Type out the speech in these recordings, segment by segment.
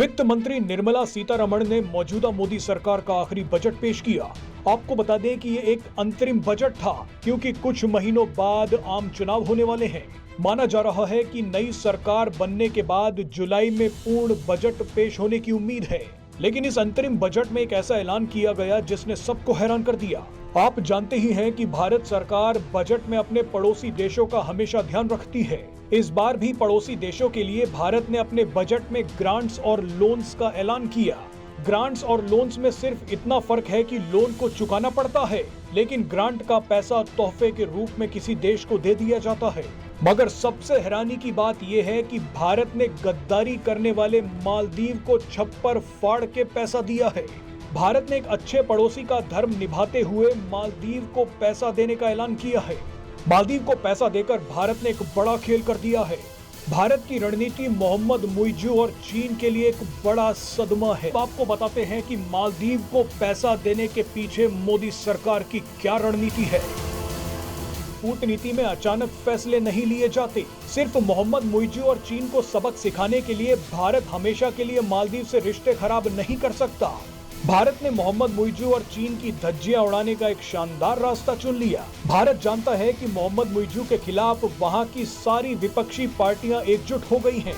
वित्त मंत्री निर्मला सीतारमण ने मौजूदा मोदी सरकार का आखिरी बजट पेश किया। आपको बता दें कि ये एक अंतरिम बजट था, क्योंकि कुछ महीनों बाद आम चुनाव होने वाले हैं। माना जा रहा है कि नई सरकार बनने के बाद जुलाई में पूर्ण बजट पेश होने की उम्मीद है, लेकिन इस अंतरिम बजट में एक ऐसा ऐलान किया गया जिसने सबको हैरान कर दिया। आप जानते ही हैं कि भारत सरकार बजट में अपने पड़ोसी देशों का हमेशा ध्यान रखती है। इस बार भी पड़ोसी देशों के लिए भारत ने अपने बजट में ग्रांट्स और लोन्स का ऐलान किया। ग्रांट्स और लोन्स में सिर्फ इतना फर्क है कि लोन को चुकाना पड़ता है, लेकिन ग्रांट का पैसा तोहफे के रूप में किसी देश को दे दिया जाता है। मगर सबसे हैरानी की बात यह है कि भारत ने गद्दारी करने वाले मालदीव को छप्पर फाड़ के पैसा दिया है। भारत ने एक अच्छे पड़ोसी का धर्म निभाते हुए मालदीव को पैसा देने का ऐलान किया है। मालदीव को पैसा देकर भारत ने एक बड़ा खेल कर दिया है। भारत की रणनीति मोहम्मद मुइज़ू और चीन के लिए एक बड़ा सदमा है। आपको बताते हैं कि मालदीव को पैसा देने के पीछे मोदी सरकार की क्या रणनीति है। कूटनीति में अचानक फैसले नहीं लिए जाते। सिर्फ मोहम्मद मुइज़ू और चीन को सबक सिखाने के लिए भारत हमेशा के लिए मालदीव से रिश्ते खराब नहीं कर सकता। भारत ने मोहम्मद मुइज़ू और चीन की धज्जियां उड़ाने का एक शानदार रास्ता चुन लिया। भारत जानता है कि मोहम्मद मुइज़ू के खिलाफ वहां की सारी विपक्षी पार्टियां एकजुट हो गई हैं।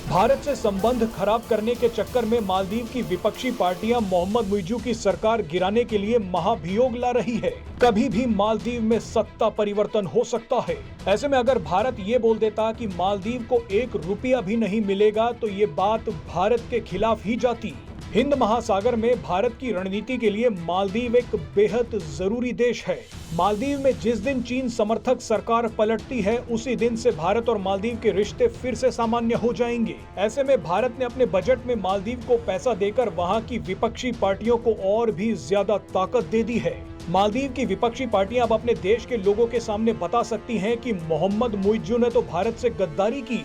भारत से संबंध खराब करने के चक्कर में मालदीव की विपक्षी पार्टियां मोहम्मद मुइज़ू की सरकार गिराने के लिए महाभियोग ला रही है। कभी भी मालदीव में सत्ता परिवर्तन हो सकता है। ऐसे में अगर भारत ये बोल देता कि मालदीव को 1 रुपया भी नहीं मिलेगा, तो ये बात भारत के खिलाफ ही जाती। हिंद महासागर में भारत की रणनीति के लिए मालदीव एक बेहद जरूरी देश है। मालदीव में जिस दिन चीन समर्थक सरकार पलटती है, उसी दिन से भारत और मालदीव के रिश्ते फिर से सामान्य हो जाएंगे। ऐसे में भारत ने अपने बजट में मालदीव को पैसा देकर वहां की विपक्षी पार्टियों को और भी ज्यादा ताकत दे दी है। मालदीव की विपक्षी पार्टियां अब अपने देश के लोगों के सामने बता सकती हैं कि मोहम्मद मुइज़ू ने तो भारत से गद्दारी की,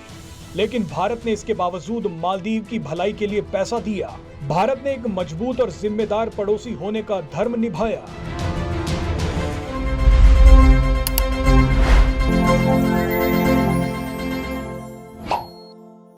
लेकिन भारत ने इसके बावजूद मालदीव की भलाई के लिए पैसा दिया। भारत ने एक मजबूत और जिम्मेदार पड़ोसी होने का धर्म निभाया।